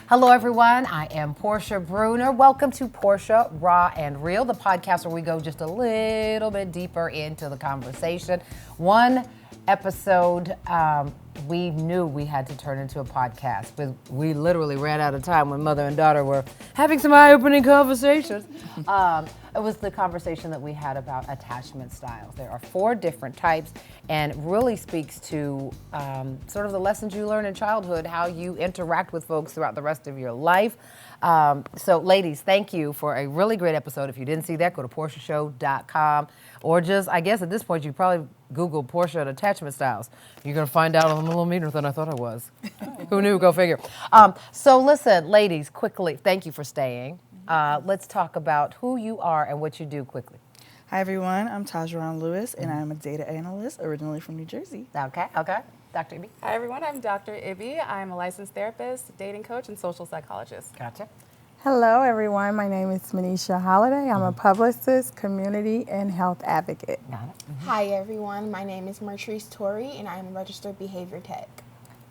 Hello, everyone. I am Portia Bruner. Welcome to Portia Raw and Real, the podcast where we go just a little bit deeper into the conversation. One episode, we knew we had to turn into a podcast, but we literally ran out of time when mother and daughter were having some eye-opening conversations. It was the conversation that we had about attachment styles. There are 4 different types, and it really speaks to sort of the lessons you learn in childhood, how you interact with folks throughout the rest of your life. So ladies, thank you for a really great episode. If you didn't see that, go to portiashow.com, or just, I guess at this point, you probably Google Portia and attachment styles. You're gonna find out I'm a little meaner than I thought I was. Who knew? Go figure. So listen, ladies, quickly, thank you for staying. Let's talk about who you are and what you do quickly. Hi everyone, I'm Tajaron Lewis and I'm a data analyst originally from New Jersey. Okay. Dr. Ibby. Hi everyone, I'm Dr. Ibby. I'm a licensed therapist, dating coach, and social psychologist. Gotcha. Hello, everyone. My name is Manisha Holiday. I'm a publicist, community, and health advocate. Got it. Hi everyone, my name is Mertrice Torrey and I'm a registered behavior tech.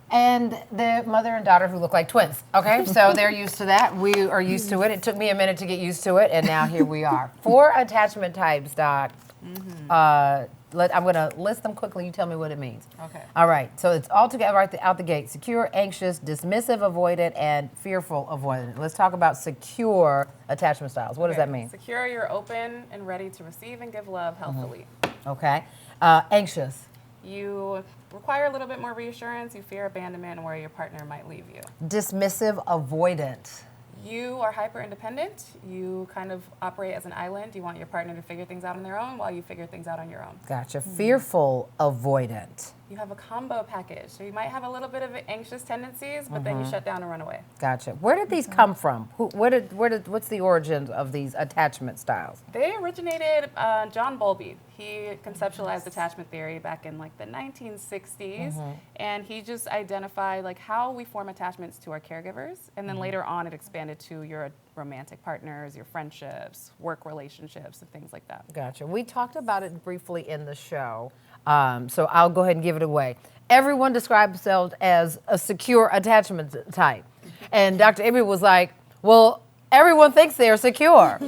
And the mother and daughter who look like twins. Okay, so they're used to that. We are used to it. It took me a minute to get used to it, and now here we are. 4 attachment types, Doc. I'm going to list them quickly. You tell me what it means. Okay. All right. So it's all together right out the gate: secure, anxious, dismissive, avoidant, and fearful, avoidant. Let's talk about secure attachment styles. What does that mean? Secure, you're open and ready to receive and give love healthily. Okay. Anxious. You require a little bit more reassurance. You fear abandonment and where your partner might leave you. Dismissive, avoidant. You are hyper independent. You kind of operate as an island. You want your partner to figure things out on their own while you figure things out on your own. Gotcha. Fearful, avoidant. You have a combo package. So you might have a little bit of anxious tendencies, but then you shut down and run away. Gotcha. Where did these come from? What's the origin of these attachment styles? They originated, John Bowlby. He conceptualized attachment theory back in like the 1960s, and he just identified like how we form attachments to our caregivers, and then later on it expanded to your romantic partners, your friendships, work relationships, and things like that. Gotcha. We talked about it briefly in the show, so I'll go ahead and give it away. Everyone describes themselves as a secure attachment type, and Dr. Ibby was like, well, everyone thinks they're secure.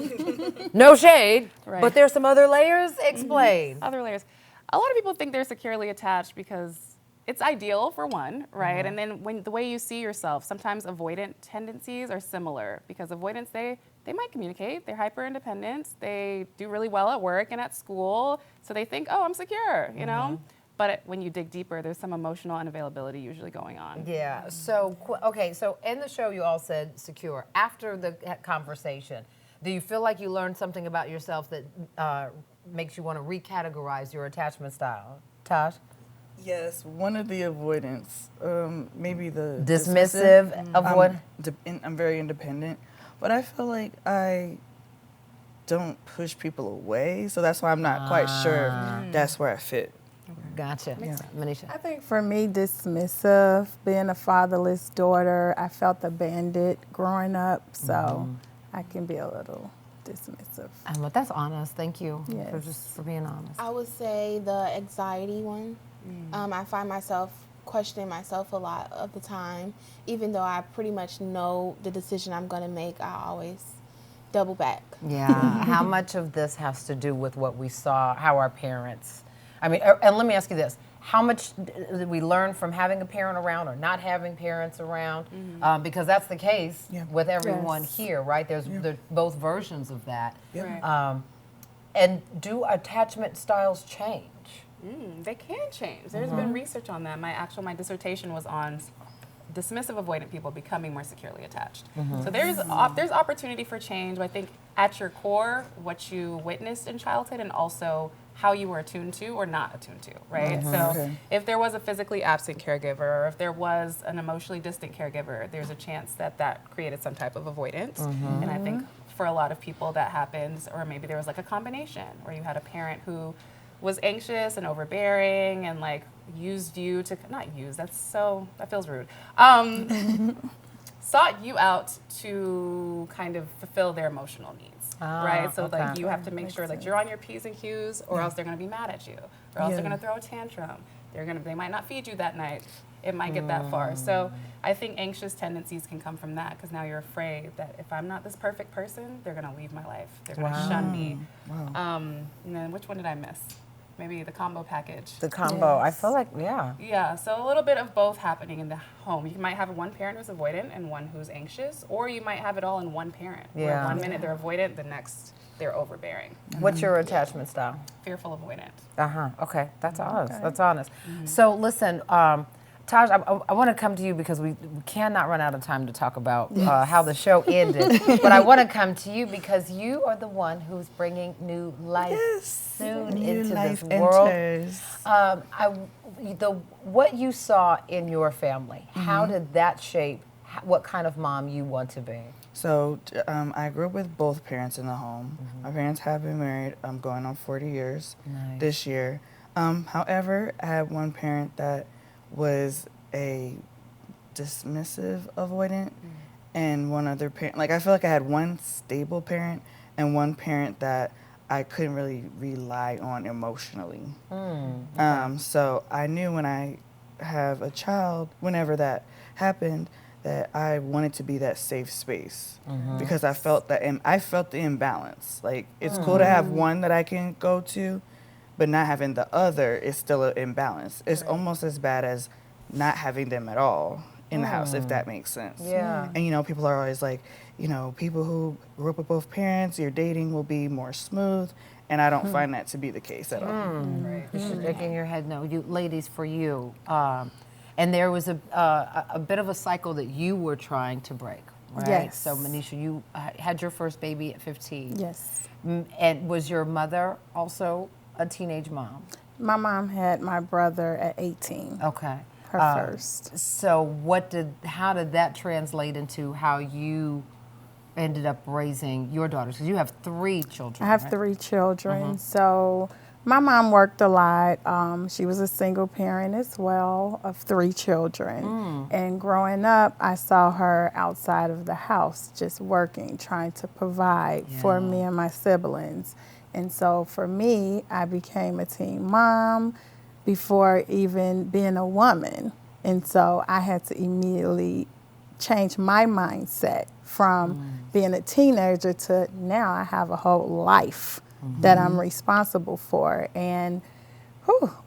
No shade, Right. but there's some other layers. Explain. Other layers. A lot of people think they're securely attached because it's ideal for one, right? And then when the way you see yourself, sometimes avoidant tendencies are similar because avoidants, they might communicate, they're hyper independent, they do really well at work and at school, so they think, oh, I'm secure, you know? But when you dig deeper, there's some emotional unavailability usually going on. Yeah. So, okay. So in the show, you all said secure. After the conversation, do you feel like you learned something about yourself that makes you want to recategorize your attachment style? Tosh? Yes, one of the avoidance, maybe the Dismissive, avoid. I'm very independent, but I feel like I don't push people away, so that's why I'm not quite sure that's where I fit. Gotcha. Manisha? I think for me, dismissive, being a fatherless daughter, I felt abandoned growing up, so I can be a little dismissive. But that's honest. Thank you Yes. for being honest. I would say the anxiety one. I find myself questioning myself a lot of the time. Even though I pretty much know the decision I'm going to make, I always double back. Yeah. How much of this has to do with what we saw, how our parents, and let me ask you this. How much did we learn from having a parent around or not having parents around? Because that's the case with everyone here, right? There's both versions of that. Right. And do attachment styles change? They can change. There's been research on that. My dissertation was on dismissive avoidant people becoming more securely attached. So there's opportunity for change. But I think at your core, what you witnessed in childhood and also how you were attuned to or not attuned to, right? So if there was a physically absent caregiver or if there was an emotionally distant caregiver, there's a chance that created some type of avoidance. And I think for a lot of people that happens, or maybe there was like a combination where you had a parent who was anxious and overbearing and like used you to, not use, that feels rude. Sought you out to kind of fulfill their emotional needs, right? So like you have to make sure like you're on your P's and Q's or else they're gonna be mad at you or else they're gonna throw a tantrum. They might not feed you that night. it might get that far. So I think anxious tendencies can come from that, because now you're afraid that if I'm not this perfect person, they're gonna leave my life. They're gonna shun me. And then which one did I miss? Maybe the combo package. The combo. I Yes. feel like, yeah. Yeah, so a little bit of both happening in the home. You might have one parent who's avoidant and one who's anxious, or you might have it all in one parent. Where Yeah. 1 minute they're avoidant, the next they're overbearing. What's your attachment style? Fearful avoidant. Okay, that's honest. That's honest. So listen, Taj, I want to come to you because we cannot run out of time to talk about how the show ended. But I want to come to you because you are the one who's bringing new life soon New into life this world. enters. What you saw in your family, how did that shape what kind of mom you want to be? So I grew up with both parents in the home. My parents have been married. I'm going on 40 years this year. However, I had one parent that was a dismissive avoidant, and one other parent. Like, I feel like I had one stable parent and one parent that I couldn't really rely on emotionally. So I knew when I have a child, whenever that happened, that I wanted to be that safe space because I felt that, and I felt the imbalance. Like, it's cool to have one that I can go to, but not having the other is still an imbalance. It's almost as bad as not having them at all in the house, if that makes sense. Yeah. And, you know, people are always like, you know, people who grew up with both parents, your dating will be more smooth. And I don't find that to be the case at all. Right. You're shaking your head no. You ladies, for you. And there was a bit of a cycle that you were trying to break, right? Yes. So, Manisha, you had your first baby at 15. Yes. And was your mother also a teenage mom? My mom had my brother at 18. Okay. Her first. So how did that translate into how you ended up raising your daughters? Because you have 3 children. I have right? 3 children. So my mom worked a lot. She was a single parent as well of 3 children. And growing up, I saw her outside of the house just working, trying to provide for me and my siblings. And so for me, I became a teen mom before even being a woman. And so I had to immediately change my mindset from being a teenager to now I have a whole life that I'm responsible for. And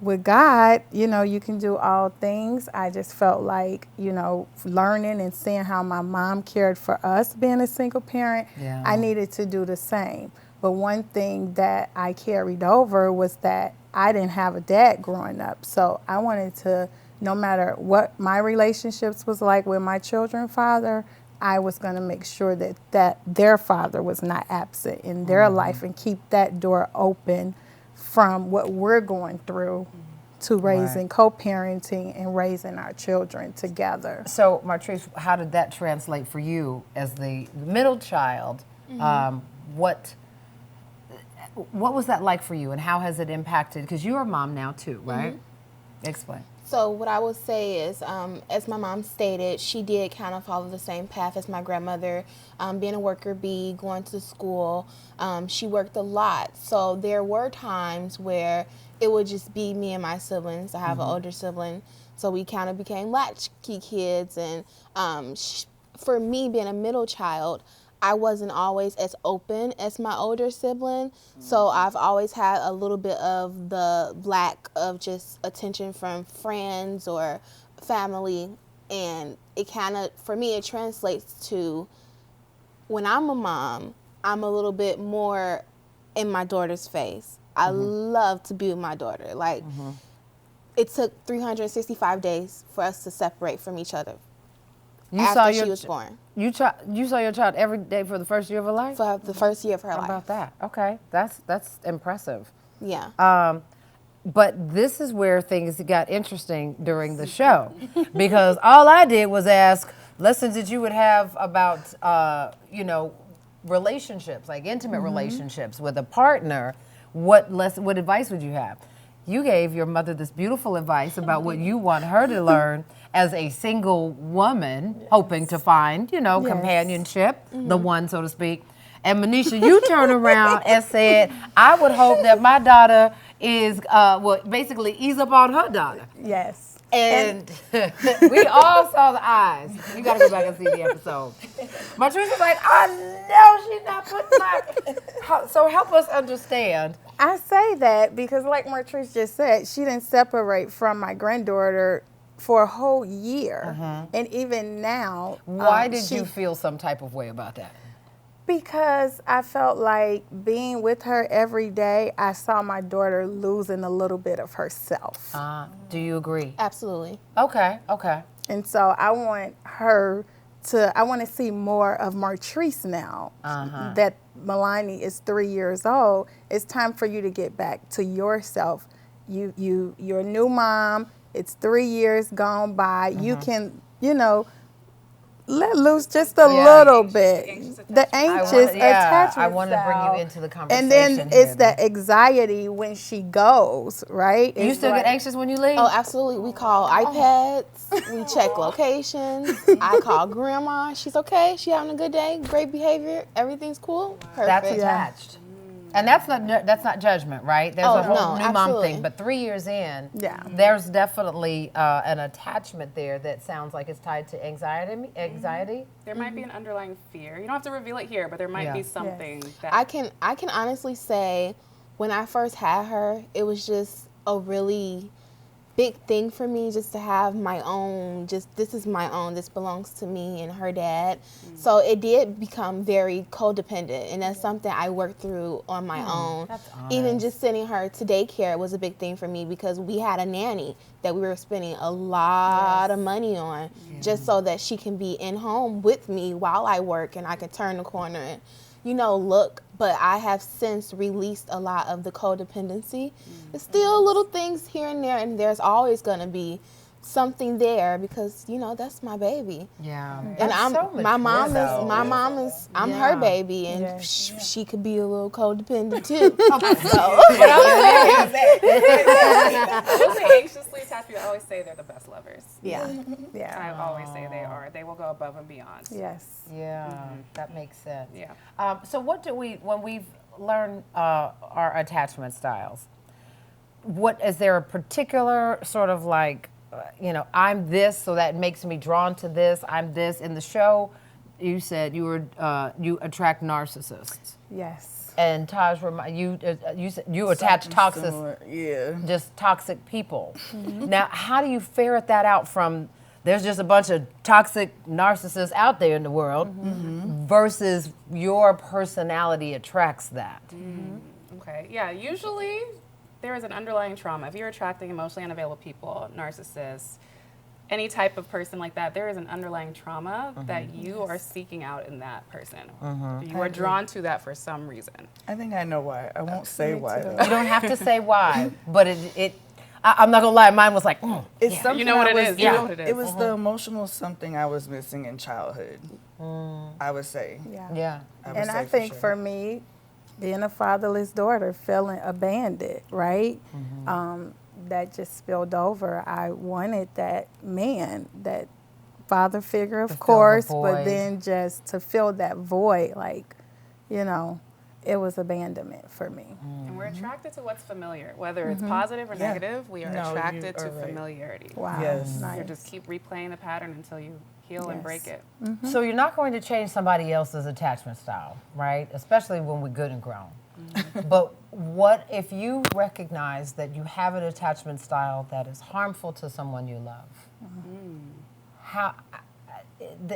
with God, you know, you can do all things. I just felt like, you know, learning and seeing how my mom cared for us being a single parent, I needed to do the same. But one thing that I carried over was that I didn't have a dad growing up. So I wanted to, no matter what my relationships was like with my children's father, I was going to make sure that their father was not absent in their life and keep that door open from what we're going through to raising, co-parenting and raising our children together. So, Martrice, how did that translate for you as the middle child? What was that like for you, and how has it impacted? Because you're a mom now too, right? Explain. So what I would say is, as my mom stated, she did kind of follow the same path as my grandmother, being a worker bee, going to school. She worked a lot. So there were times where it would just be me and my siblings. I have an older sibling. So we kind of became latchkey kids. And for me, being a middle child, I wasn't always as open as my older sibling, so I've always had a little bit of the lack of just attention from friends or family, and it kind of, for me, it translates to when I'm a mom, I'm a little bit more in my daughter's face. I love to be with my daughter. Like, it took 365 days for us to separate from each other. After she was born. You saw your child every day for the first year of her life? For the first year of her life. How about that? Okay, that's impressive. Yeah. But this is where things got interesting during the show, because all I did was ask lessons that you would have about, relationships, like intimate relationships with a partner. What advice would you have? You gave your mother this beautiful advice about what you want her to learn as a single woman, hoping to find, companionship, the one, so to speak. And Manisha, you turn around and said, I would hope that my daughter is, basically ease up on her daughter. Yes. And we all saw the eyes. You got to go back and see the episode. Martrice was like, I know she's not putting my... So help us understand. I say that because like Martrice just said, she didn't separate from my granddaughter for a whole year. And even now... Why did you feel some type of way about that? Because I felt like being with her every day, I saw my daughter losing a little bit of herself. Do you agree? Absolutely. Okay. And so I want her to, I want to see more of Martrice now that Milani is 3 years old. It's time for you to get back to yourself. You're a new mom. It's 3 years gone by. You can, let loose just a little bit. The anxious attachment I want to bring you into the conversation. And then it's the anxiety when she goes, right? You still get anxious when you leave? Oh, absolutely. We call iPads. We check locations. I call grandma. She's okay. She having a good day. Great behavior. Everything's cool. Perfect. That's attached. And that's not judgment, right? There's a whole new mom thing. But 3 years in, there's definitely an attachment there that sounds like it's tied to anxiety. There might be an underlying fear. You don't have to reveal it here, but there might be something that I can honestly say when I first had her, it was just a really big thing for me just to have my own, this is my own, this belongs to me and her dad. So it did become very codependent, and that's something I worked through on my own. That's honest. Even just sending her to daycare was a big thing for me because we had a nanny that we were spending a lot of money on just so that she can be in home with me while I work and I can turn the corner and look, but I have since released a lot of the codependency. There's still little things here and there, and there's always going to be something there because, that's my baby. Yeah. And I'm her baby, and she could be a little codependent too. I will say anxiously attached people, I always say they're the best lovers. Yeah. I always say they are. They will go above and beyond. Yes. Yeah, that makes sense. Yeah. So what do we, when we've learned our attachment styles, is there a particular sort of like, I'm this, so that makes me drawn to this, I'm this. In the show, you said you attract narcissists. Yes. And Taj, you said you attach toxic, just toxic people. Now, how do you ferret that out from? There's just a bunch of toxic narcissists out there in the world, versus your personality attracts that. Okay. Yeah. Usually, there is an underlying trauma. If you're attracting emotionally unavailable people, narcissists, any type of person like that, there is an underlying trauma that you are seeking out in that person. You are drawn to that for some reason. I think I know why. I won't say why. You don't have to say why, but I'm not gonna lie, mine was like, it's something you know what it is. You know what it is. It was the emotional something I was missing in childhood. I would say. Yeah. And I think for me, being a fatherless daughter, feeling abandoned, right? That just spilled over. I wanted that man, that father figure, of course, but then just to fill that void, like, it was abandonment for me. And we're attracted to what's familiar, whether it's positive or negative. We are attracted to familiarity. Wow. Yes. Nice. You just keep replaying the pattern until you heal and break it. So you're not going to change somebody else's attachment style, right? Especially when we're good and grown. But what if you recognize that you have an attachment style that is harmful to someone you love?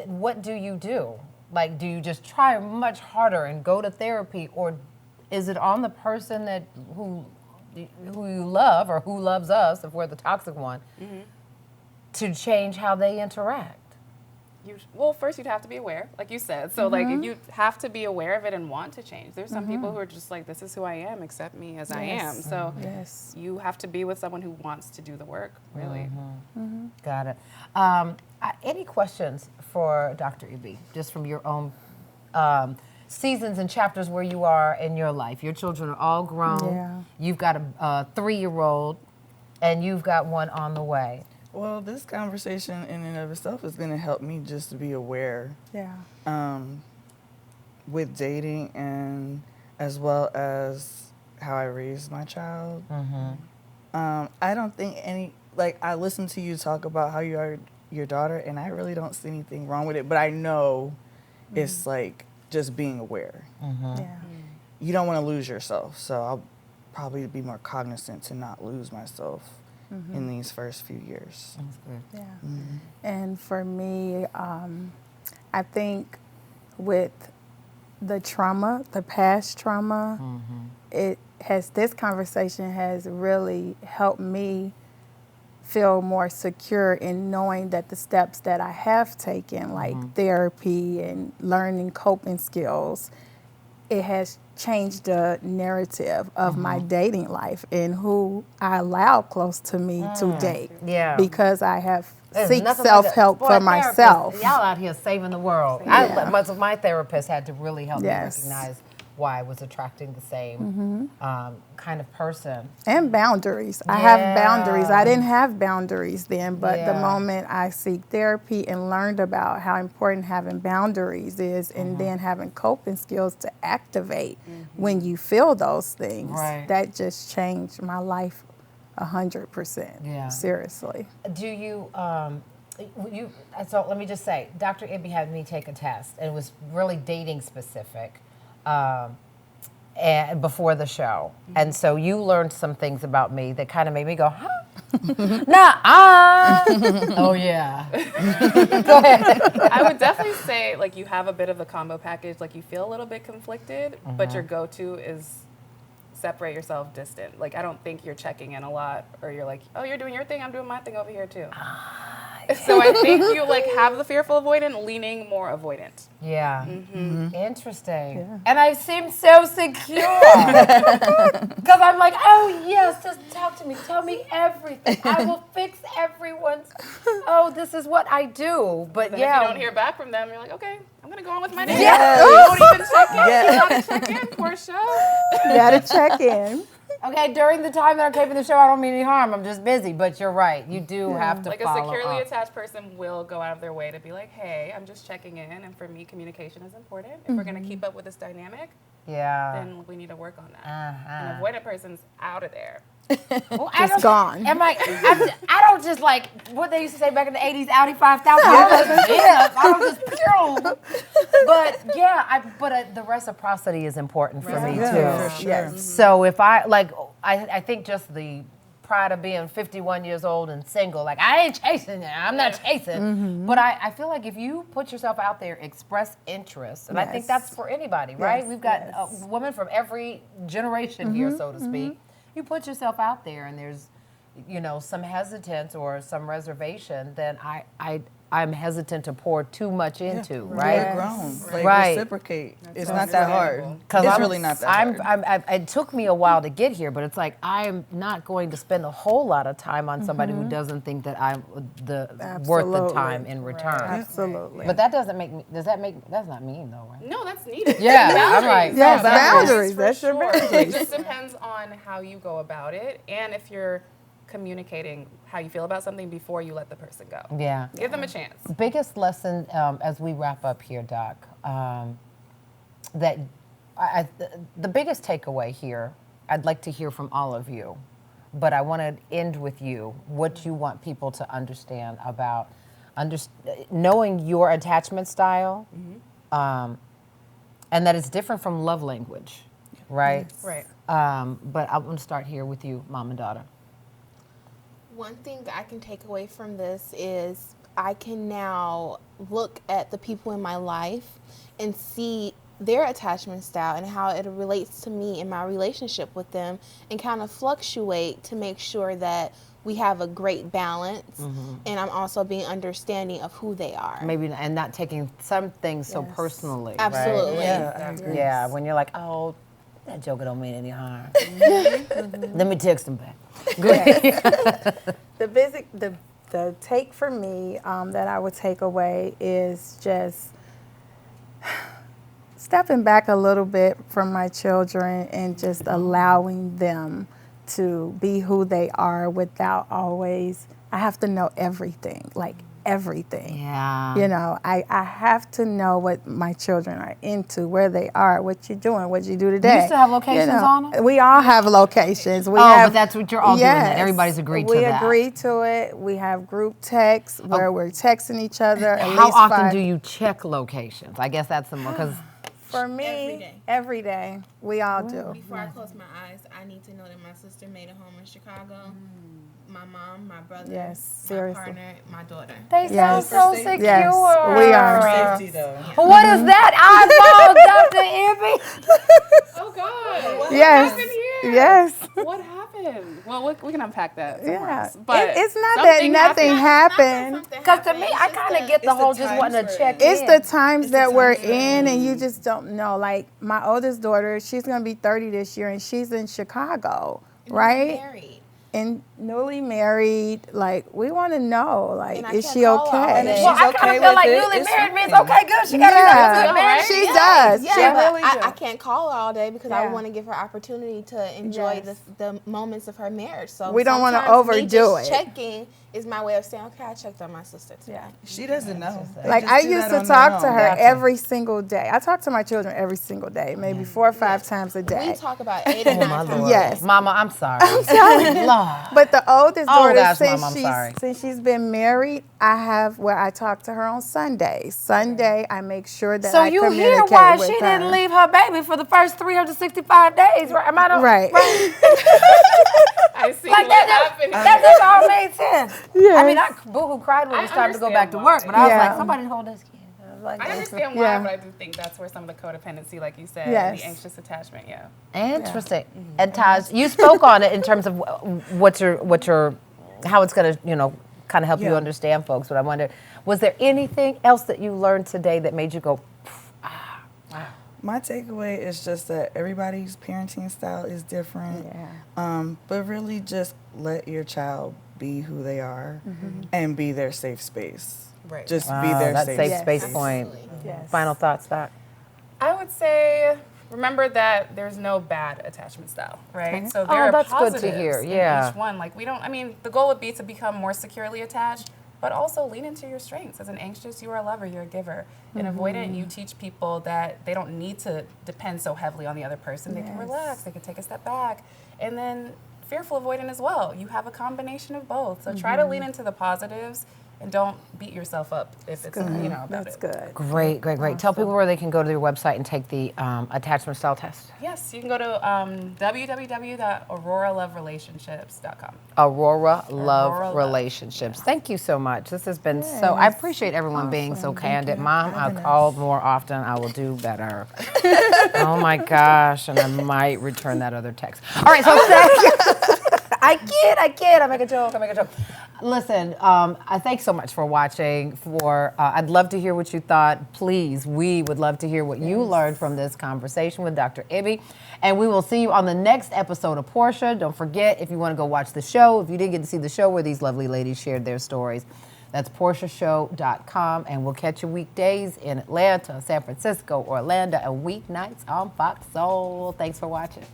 What do you do? Like, do you just try much harder and go to therapy, or is it on the person who you love or who loves us, if we're the toxic one, to change how they interact? Well, first you'd have to be aware, like you said. So like you have to be aware of it and want to change. There's some people who are just like, this is who I am, accept me as I am. So you have to be with someone who wants to do the work, really. Got it. Any questions for Dr. Ibi, just from your own seasons and chapters where you are in your life? Your children are all grown. Yeah. You've got a 3-year-old, and you've got one on the way. Well, this conversation in and of itself is going to help me just to be aware. With dating and as well as how I raised my child. I don't think like, I listen to you talk about how you are your daughter, and I really don't see anything wrong with it, but I know it's like just being aware. Yeah. You don't want to lose yourself, so I'll probably be more cognizant to not lose myself in these first few years. That's good. Yeah. And for me, I think with the trauma, the past trauma, this conversation has really helped me feel more secure in knowing that the steps that I have taken, like therapy and learning coping skills, it has changed the narrative of my dating life and who I allow close to me to date. Yeah. Because I have There's seek nothing like self-help that. for Boy, myself. therapists, y'all out here saving the world. Yeah. My therapist had to really help me Yes. recognize why I was attracting the same kind of person. And boundaries. I have boundaries. Yeah. I didn't have boundaries then, but the Yeah. moment I seek therapy and learned about how important having boundaries is and then having coping skills to activate when you feel those things, Right. that just changed my life 100%. Yeah. Seriously. Do you, so let me just say, Dr. Ibby had me take a test, and it was really dating specific and before the show. And so you learned some things about me that kind of made me go, huh? Oh, yeah. Go ahead. I would definitely say, like, you have a bit of a combo package. Like, you feel a little bit conflicted, but your go-to is separate yourself distant. Like, I don't think you're checking in a lot, or you're like, oh, you're doing your thing, I'm doing my thing over here, too. So I think you, like, have the fearful avoidant, leaning more avoidant. Yeah. Interesting. Yeah. And I seem so secure. Because I'm like, oh, yes, just talk to me. Tell me everything. I will fix everyone's. Oh, this is what I do. But But yeah. if you don't hear back from them, you're like, okay, I'm going to go on with my day. Yeah. You don't even check in. You got to check in, Portia. Gotta check in. Okay, during the time that I'm taping the show, I don't mean any harm. I'm just busy. But you're right. You do have to Like a follow securely up. attached person will go out of their way to be like, hey, I'm just checking in. And for me, communication is important. If we're going to keep up with this dynamic, Yeah. then we need to work on that. Uh-huh. An avoidant person's out of there. Well, Just gone. I don't just like what they used to say back in the 80s, Audi 5000. I don't just pure. But yeah, the reciprocity is important for me Yeah, too. for sure. Yes. So if I think just the pride of being 51 years old and single, like I ain't chasing it. I'm not chasing. But I feel like if you put yourself out there, express interest, and I think Yes. that's for anybody, right? Yes, We've got yes. a woman from every generation here, so to speak. You put yourself out there and there's, some hesitance or some reservation, then I'm hesitant to pour too much into, right? We're grown. Like, Right. reciprocate. It's not that hard. understandable. It's really not that hard. It took me a while to get here, but it's like I'm not going to spend a whole lot of time on somebody who doesn't think that I'm worth the Absolutely. time in return. Absolutely. But that doesn't make me. That's not mean though, right? No, that's needed. Yeah, Boundaries. I'm like, Yes, Boundaries boundaries. for That's your sure. boundaries. It just depends on how you go about it and if you're communicating how you feel about something before you let the person go. Yeah. Give them a chance. Biggest lesson as we wrap up here, Doc, that the biggest takeaway here, I'd like to hear from all of you, but I want to end with you, what you want people to understand about knowing your attachment style, and that it's different from love language, right? Right. But I want to start here with you, mom and daughter. One thing that I can take away from this is I can now look at the people in my life and see their attachment style and how it relates to me in my relationship with them and kind of fluctuate to make sure that we have a great balance and I'm also being understanding of who they are. Maybe, and not taking some things so Yes. personally. right? Absolutely. Yeah, I agree. Yeah, when you're like, oh, that joker don't mean any harm. Let me text him back. Go ahead. The take for me that I would take away is just stepping back a little bit from my children and just allowing them to be who they are without always, I have to know everything. Like everything. Yeah. You know, I have to know what my children are into, where they are, what you're doing, what you do today. You still have locations on them? We all have locations. We Oh, have, but that's what you're all doing then. Everybody's agreed to we that. agree to it. We have group texts where we're texting each other at How least often 5. do you check locations? I guess that's the more, because For me, every day. We all do. Before I close my eyes, I need to know that my sister made it home in Chicago. My mom, my brother, Yes, my seriously. partner, my daughter. they sound Yes. so Yes, secure. Yes, we are. Safety though. What is that eyeball, Dr. Ibby? Oh God. Yes. What happened here? Yes. What happened? Well, we can unpack that somewhere Yeah. else. But It's not that something nothing happened. Because to me, I kind of get the whole just wanting to check in. It's the times that we're in and you just don't know. Like my oldest daughter, she's going to be 30 this year and she's in Chicago, right? Married. And newly married, like we want to know, like, And I is can't she call her all okay? day. Well, I kind okay of feel with like it, newly it's married means fine. okay, good. She got Yeah, good marriage. she does. Yeah, She but really I does. can't call her all day because I Yeah. want to give her opportunity to enjoy Yes. the moments of her marriage. So We don't wanna sometimes me overdo just it. checking is my way of saying, okay, I checked on my sister today. Yeah. She doesn't know. They Like just I do used that to on their talk to own. her Gotcha. every single day. I talk to my children every single day, maybe 4 or 5 times a day. We talk about 8 or 9 my times. Lord. Yes. Mama, I'm sorry. I'm telling you. Lord. But the oldest Oh, daughter, gosh, Mom, I'm sorry. since she's been married, I have where I talk to her on Sundays. Sunday, I make sure that So I you communicate hear why with she her. didn't leave her baby for the first 365 days, right? Am I not Right. I see Like what happened. that just all made sense. Yes. I mean, I boohoo cried when it was time to go back to work, but I was Yeah. like, somebody hold this kid. I was like, I understand why, Yeah. but I do think that's where some of the codependency, like you said, Yes. the anxious attachment, yeah. interesting. And Taj, you spoke on it in terms of how it's going to, kind of help you Yeah. understand folks. But I wonder, was there anything else that you learned today that made you go, My takeaway is just that everybody's parenting style is different. Yeah. But really just let your child be who they are and be their safe space. Right. Just be wow, their that safe safe Yes. space Absolutely. point? Yes. Final thoughts, Doc? I would say remember that there's no bad attachment style, right? Okay. So there Oh, are that's good to positives hear, in yeah. each one. Like the goal would be to become more securely attached, but also lean into your strengths. As an anxious, you are a lover, you're a giver. An avoidant, you teach people that they don't need to depend so heavily on the other person. They can Yes. relax, they can take a step back. And then fearful avoidant as well. You have a combination of both. So try to lean into the positives and don't beat yourself up if it's about That's it. good. Great. Tell people where they can go to your website and take the attachment style test. Yes, you can go to www.auroraLoveRelationships.com. Aurora Love Aurora Love. Relationships. Thank you so much. This has been so, I appreciate everyone being so candid. Mom, I'll call more often. I will do better. Oh my gosh, and I might return that other text. All right, so thank you. I kid. I make a joke. Listen, I thanks so much for watching. I'd love to hear what you thought. Please, we would love to hear what you learned from this conversation with Dr. Ibby. And we will see you on the next episode of Portia. Don't forget, if you want to go watch the show, if you didn't get to see the show where these lovely ladies shared their stories, that's PortiaShow.com. And we'll catch you weekdays in Atlanta, San Francisco, Orlando, and weeknights on Fox Soul. Thanks for watching.